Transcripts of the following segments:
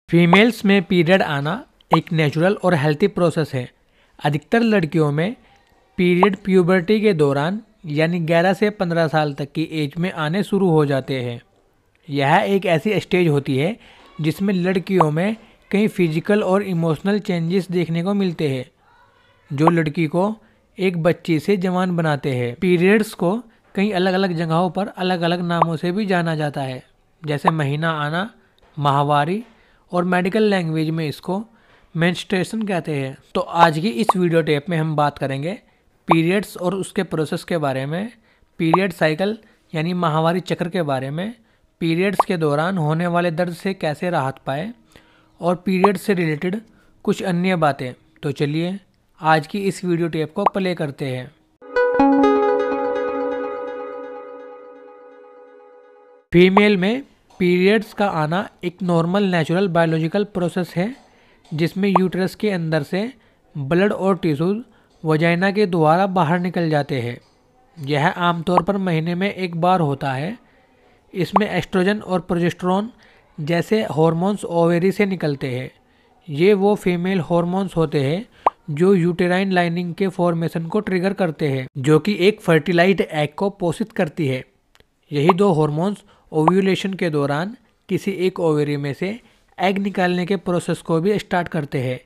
Females में period आना एक नेचुरल और हेल्थी प्रोसेस है। अधिकतर लड़कियों में पीरियड प्यूबर्टी के दौरान यानी 11 से 15 साल तक की एज में आने शुरू हो जाते हैं। यह एक ऐसी स्टेज होती है जिसमें लड़कियों में कई फिजिकल और इमोशनल चेंजेस देखने को मिलते हैं जो लड़की को एक बच्ची से जवान बनाते हैं। पीरियड्स को कई अलग अलग जगहों पर अलग अलग नामों से भी जाना जाता है, जैसे महीना आना, माहवारी और मेडिकल लैंग्वेज में इसको मेंस्ट्रुएशन कहते हैं। तो आज की इस वीडियो टेप में हम बात करेंगे पीरियड्स और उसके प्रोसेस के बारे में, पीरियड साइकिल यानी माहवारी चक्र के बारे में, पीरियड्स के दौरान होने वाले दर्द से कैसे राहत पाए और पीरियड से रिलेटेड कुछ अन्य बातें। तो चलिए आज की इस वीडियो टेप को प्ले करते हैं। फीमेल में पीरियड्स का आना एक नॉर्मल नेचुरल बायोलॉजिकल प्रोसेस है जिसमें यूट्रस के अंदर से ब्लड और टिश्यूज वजाइना के द्वारा बाहर निकल जाते हैं। यह आमतौर पर महीने में एक बार होता है। इसमें एस्ट्रोजन और प्रोजेस्टेरोन जैसे हार्मोन्स ओवेरी से निकलते हैं। ये वो फीमेल हार्मोन्स होते हैं जो यूटेराइन लाइनिंग के फॉर्मेशन को ट्रिगर करते हैं, जो कि एक फर्टिलाइज्ड एग को पोषित करती है। यही दो हार्मोन्स ओव्यूलेशन के दौरान किसी एक ओवेरी में से एग निकालने के प्रोसेस को भी स्टार्ट करते हैं।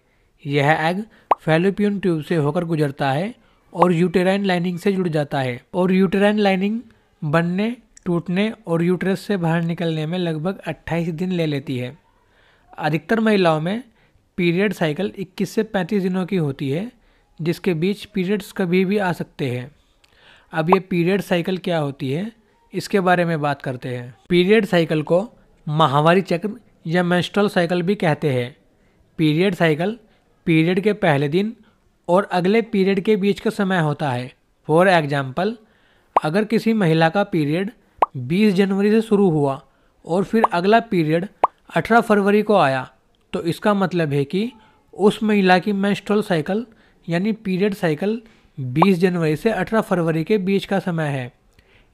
यह एग फैलोपियन ट्यूब से होकर गुजरता है और यूटेराइन लाइनिंग से जुड़ जाता है और यूटेराइन लाइनिंग बनने, टूटने और यूट्रस से बाहर निकलने में लगभग 28 दिन ले लेती है। अधिकतर महिलाओं में पीरियड साइकिल 21 से 35 दिनों की होती है, जिसके बीच पीरियड्स कभी भी आ सकते हैं। अब ये पीरियड साइकिल क्या होती है इसके बारे में बात करते हैं। पीरियड साइकिल को माहवारी चक्र या मेंस्ट्रुअल साइकिल भी कहते हैं। पीरियड साइकिल पीरियड के पहले दिन और अगले पीरियड के बीच का समय होता है। फॉर एग्जाम्पल, अगर किसी महिला का पीरियड 20 जनवरी से शुरू हुआ और फिर अगला पीरियड 18 फरवरी को आया, तो इसका मतलब है कि उस महिला की मेंस्ट्रुअल साइकिल यानी पीरियड साइकिल 20 जनवरी से 18 फरवरी के बीच का समय है।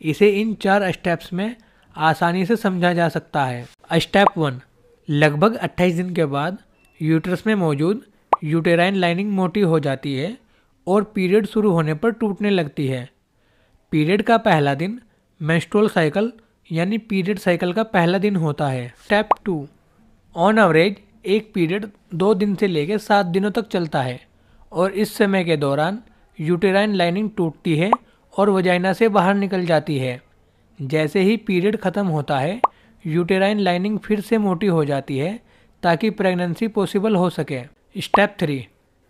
इसे इन 4 स्टेप्स में आसानी से समझा जा सकता है। स्टेप 1, लगभग 28 दिन के बाद यूट्रस में मौजूद यूटेराइन लाइनिंग मोटी हो जाती है और पीरियड शुरू होने पर टूटने लगती है। पीरियड का पहला दिन मेंस्ट्रुअल साइकिल यानी पीरियड साइकिल का पहला दिन होता है। स्टेप 2, ऑन एवरेज एक पीरियड 2 दिन से लेकर 7 दिनों तक चलता है और इस समय के दौरान यूटेराइन लाइनिंग टूटती है और वजाइना से बाहर निकल जाती है। जैसे ही पीरियड ख़त्म होता है, यूटेराइन लाइनिंग फिर से मोटी हो जाती है ताकि प्रेगनेंसी पॉसिबल हो सके। स्टेप 3,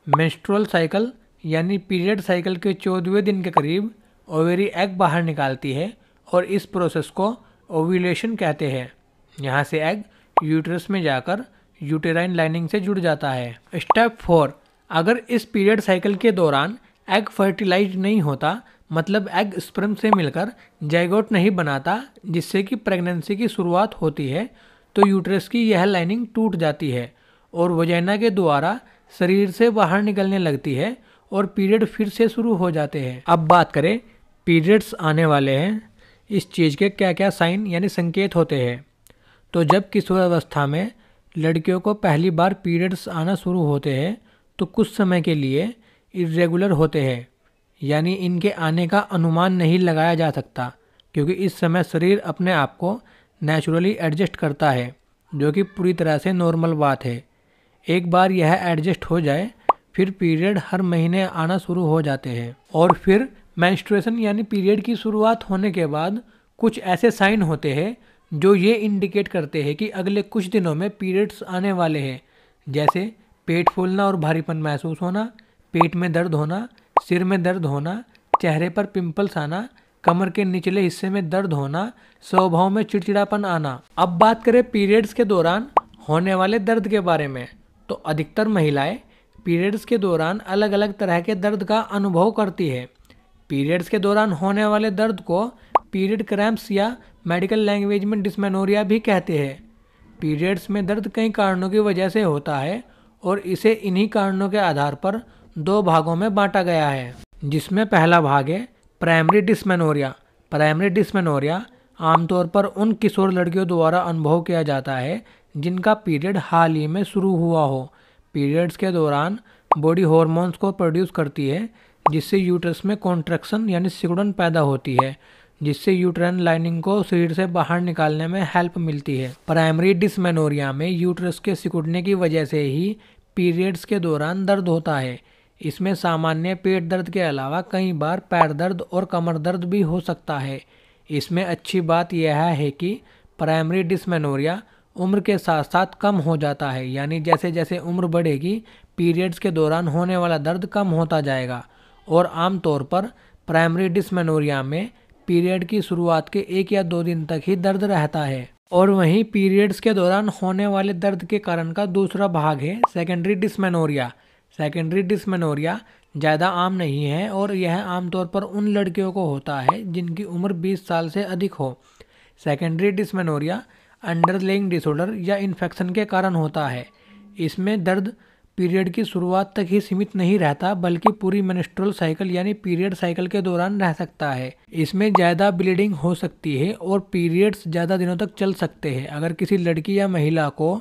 मेंस्ट्रुअल साइकिल यानी पीरियड साइकिल के 14वें दिन के करीब ओवेरी एग बाहर निकालती है और इस प्रोसेस को ओव्यूलेशन कहते हैं। यहाँ से एग यूट्रस में जाकर यूटेराइन लाइनिंग से जुड़ जाता है। स्टेप 4, अगर इस पीरियड साइकिल के दौरान एग फर्टिलाइज नहीं होता, मतलब एग स्पर्म से मिलकर जाइगोट नहीं बनाता जिससे कि प्रेगनेंसी की शुरुआत होती है, तो यूट्रस की यह लाइनिंग टूट जाती है और वजाइना के द्वारा शरीर से बाहर निकलने लगती है और पीरियड फिर से शुरू हो जाते हैं। अब बात करें पीरियड्स आने वाले हैं, इस चीज़ के क्या क्या साइन यानी संकेत होते हैं। तो जब किशोरावस्था में लड़कियों को पहली बार पीरियड्स आना शुरू होते हैं तो कुछ समय के लिए इर्रेगुलर होते हैं, यानी इनके आने का अनुमान नहीं लगाया जा सकता क्योंकि इस समय शरीर अपने आप को नेचुरली एडजस्ट करता है, जो कि पूरी तरह से नॉर्मल बात है। एक बार यह एडजस्ट हो जाए फिर पीरियड हर महीने आना शुरू हो जाते हैं और फिर मेंस्ट्रुएशन यानी पीरियड की शुरुआत होने के बाद कुछ ऐसे साइन होते हैं जो ये इंडिकेट करते हैं कि अगले कुछ दिनों में पीरियड्स आने वाले हैं, जैसे पेट फूलना और भारीपन महसूस होना, पेट में दर्द होना, सिर में दर्द होना, चेहरे पर पिंपल्स आना, कमर के निचले हिस्से में दर्द होना, स्वभाव में चिड़चिड़ापन आना। अब बात करें पीरियड्स के दौरान होने वाले दर्द के बारे में, तो अधिकतर महिलाएं पीरियड्स के दौरान अलग अलग तरह के दर्द का अनुभव करती है। पीरियड्स के दौरान होने वाले दर्द को पीरियड क्रैम्प्स या मेडिकल लैंग्वेज में डिस्मेनोरिया भी कहते हैं। पीरियड्स में दर्द कई कारणों की वजह से होता है और इसे इन्हीं कारणों के आधार पर 2 भागों में बांटा गया है, जिसमें पहला भाग है प्राइमरी डिस्मेनोरिया। प्राइमरी डिस्मेनोरिया आमतौर पर उन किशोर लड़कियों द्वारा अनुभव किया जाता है जिनका पीरियड हाल ही में शुरू हुआ हो। पीरियड्स के दौरान बॉडी हॉर्मोन्स को प्रोड्यूस करती है, जिससे यूट्रस में कॉन्ट्रैक्शन यानी सिकुड़न पैदा होती है, जिससे यूट्राइन लाइनिंग को शरीर से बाहर निकालने में हेल्प मिलती है। प्राइमरी डिस्मेनोरिया में यूट्रस के सिकुड़ने की वजह से ही पीरियड्स के दौरान दर्द होता है। इसमें सामान्य पेट दर्द के अलावा कई बार पैर दर्द और कमर दर्द भी हो सकता है। इसमें अच्छी बात यह है कि प्राइमरी डिस्मेनोरिया उम्र के साथ साथ कम हो जाता है, यानी जैसे जैसे उम्र बढ़ेगी पीरियड्स के दौरान होने वाला दर्द कम होता जाएगा। और आमतौर पर प्राइमरी डिस्मेनोरिया में पीरियड की शुरुआत के 1 या 2 दिन तक ही दर्द रहता है। और वहीं पीरियड्स के दौरान होने वाले दर्द के कारण का दूसरा भाग है सेकेंडरी डिस्मेनोरिया। सेकेंडरी डिस्मेनोरिया ज़्यादा आम नहीं है और यह आमतौर पर उन लड़कियों को होता है जिनकी उम्र 20 साल से अधिक हो। सेकेंडरी डिस्मेनोरिया अंडरलाइंग डिसऑर्डर या इन्फेक्शन के कारण होता है। इसमें दर्द पीरियड की शुरुआत तक ही सीमित नहीं रहता, बल्कि पूरी मेंस्ट्रुअल साइकिल यानी पीरियड साइकिल के दौरान रह सकता है। इसमें ज़्यादा ब्लीडिंग हो सकती है और पीरियड्स ज़्यादा दिनों तक चल सकते हैं। अगर किसी लड़की या महिला को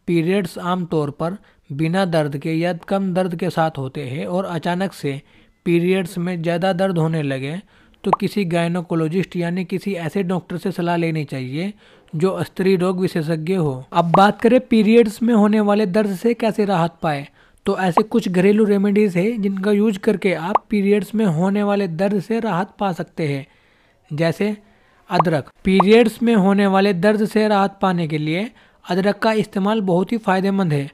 पीरियड्स आमतौर पर बिना दर्द के या कम दर्द के साथ होते हैं और अचानक से पीरियड्स में ज़्यादा दर्द होने लगे तो किसी गायनोकोलॉजिस्ट यानी किसी ऐसे डॉक्टर से सलाह लेनी चाहिए जो स्त्री रोग विशेषज्ञ हो। अब बात करें पीरियड्स में होने वाले दर्द से कैसे राहत पाए, तो ऐसे कुछ घरेलू रेमेडीज़ है जिनका यूज करके आप पीरियड्स में होने वाले दर्द से राहत पा सकते हैं। जैसे अदरक। पीरियड्स में होने वाले दर्द से राहत पाने के लिए अदरक का इस्तेमाल बहुत ही फायदेमंद है।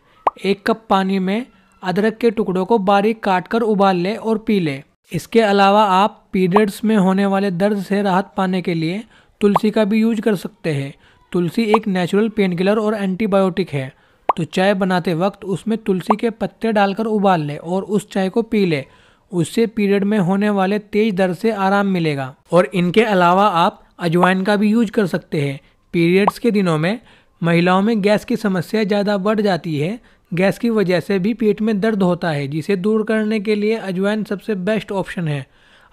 1 कप पानी में अदरक के टुकड़ों को बारीक काटकर उबाल लें और पी लें। इसके अलावा आप पीरियड्स में होने वाले दर्द से राहत पाने के लिए तुलसी का भी यूज कर सकते हैं। तुलसी एक नेचुरल पेन किलर और एंटीबायोटिक है, तो चाय बनाते वक्त उसमें तुलसी के पत्ते डालकर उबाल लें और उस चाय को पी लें। उससे पीरियड में होने वाले तेज दर्द से आराम मिलेगा। और इनके अलावा आप अजवाइन का भी यूज कर सकते हैं। पीरियड्स के दिनों में महिलाओं में गैस की समस्या ज़्यादा बढ़ जाती है। गैस की वजह से भी पेट में दर्द होता है, जिसे दूर करने के लिए अजवाइन सबसे बेस्ट ऑप्शन है।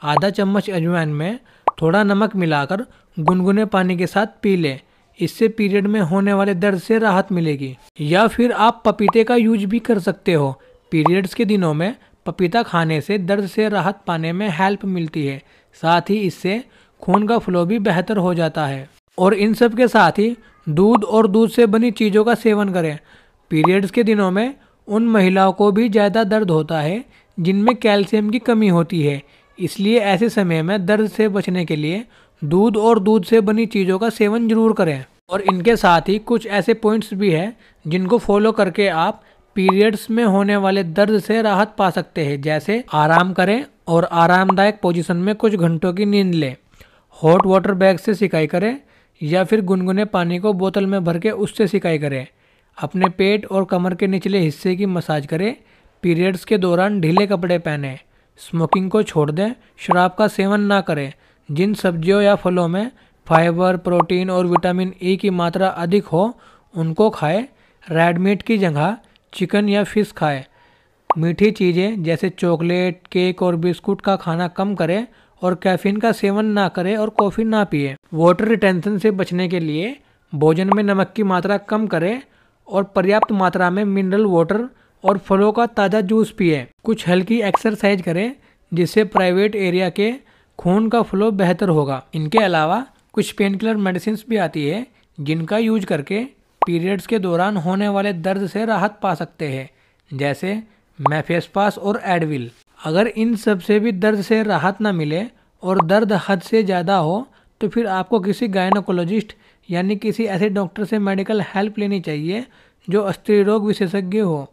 आधा चम्मच अजवाइन में थोड़ा नमक मिलाकर गुनगुने पानी के साथ पी लें। इससे पीरियड में होने वाले दर्द से राहत मिलेगी। या फिर आप पपीते का यूज भी कर सकते हो। पीरियड्स के दिनों में पपीता खाने से दर्द से राहत पाने में हेल्प मिलती है। साथ ही इससे खून का फ्लो भी बेहतर हो जाता है। और इन सब के साथ ही दूध और दूध से बनी चीज़ों का सेवन करें। पीरियड्स के दिनों में उन महिलाओं को भी ज़्यादा दर्द होता है जिनमें कैल्शियम की कमी होती है। इसलिए ऐसे समय में दर्द से बचने के लिए दूध और दूध से बनी चीज़ों का सेवन जरूर करें। और इनके साथ ही कुछ ऐसे पॉइंट्स भी हैं जिनको फॉलो करके आप पीरियड्स में होने वाले दर्द से राहत पा सकते हैं। जैसे आराम करें और आरामदायक पोजीशन में कुछ घंटों की नींद लें। हॉट वाटर बैग से सिकाई करें या फिर गुनगुने पानी को बोतल में भर के उससे सिकाई करें। अपने पेट और कमर के निचले हिस्से की मसाज करें। पीरियड्स के दौरान ढीले कपड़े पहनें। स्मोकिंग को छोड़ दें। शराब का सेवन ना करें। जिन सब्जियों या फलों में फाइबर, प्रोटीन और विटामिन ई की मात्रा अधिक हो उनको खाएं। रेड मीट की जगह चिकन या फिश खाएं। मीठी चीज़ें जैसे चॉकलेट, केक और बिस्कुट का खाना कम करें और कैफीन का सेवन ना करें और कॉफ़ी ना पिए। वाटर रिटेंशन से बचने के लिए भोजन में नमक की मात्रा कम करें और पर्याप्त मात्रा में मिनरल वाटर और फलों का ताज़ा जूस पिए। कुछ हल्की एक्सरसाइज करें जिससे प्राइवेट एरिया के खून का फ्लो बेहतर होगा। इनके अलावा कुछ पेन किलर मेडिसिन भी आती है जिनका यूज करके पीरियड्स के दौरान होने वाले दर्द से राहत पा सकते हैं, जैसे मेफेस्पास और एडविल। अगर इन सब से भी दर्द से राहत ना मिले और दर्द हद से ज़्यादा हो तो फिर आपको किसी गायनोकोलॉजिस्ट यानी किसी ऐसे डॉक्टर से मेडिकल हेल्प लेनी चाहिए जो स्त्री रोग विशेषज्ञ हो।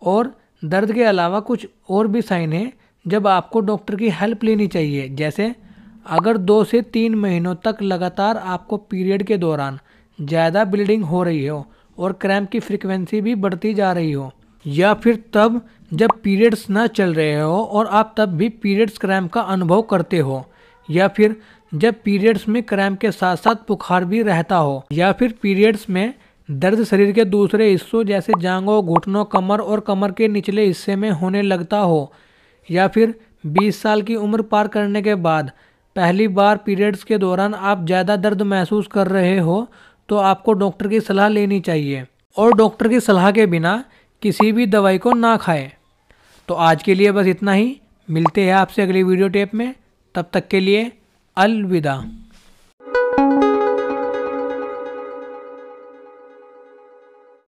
और दर्द के अलावा कुछ और भी साइन है जब आपको डॉक्टर की हेल्प लेनी चाहिए। जैसे अगर 2 से 3 महीनों तक लगातार आपको पीरियड के दौरान ज़्यादा ब्लीडिंग हो रही हो और क्रैम्प की फ्रीक्वेंसी भी बढ़ती जा रही हो, या फिर तब जब पीरियड्स ना चल रहे हो और आप तब भी पीरियड्स क्रैम्प का अनुभव करते हो, या फिर जब पीरियड्स में क्रैम्प के साथ साथ बुखार भी रहता हो, या फिर पीरियड्स में दर्द शरीर के दूसरे हिस्सों जैसे जांघों, घुटनों, कमर और कमर के निचले हिस्से में होने लगता हो, या फिर 20 साल की उम्र पार करने के बाद पहली बार पीरियड्स के दौरान आप ज़्यादा दर्द महसूस कर रहे हो, तो आपको डॉक्टर की सलाह लेनी चाहिए और डॉक्टर की सलाह के बिना किसी भी दवाई को ना खाएं। तो आज के लिए बस इतना ही। मिलते हैं आपसे अगली वीडियो टेप में। तब तक के लिए अलविदा।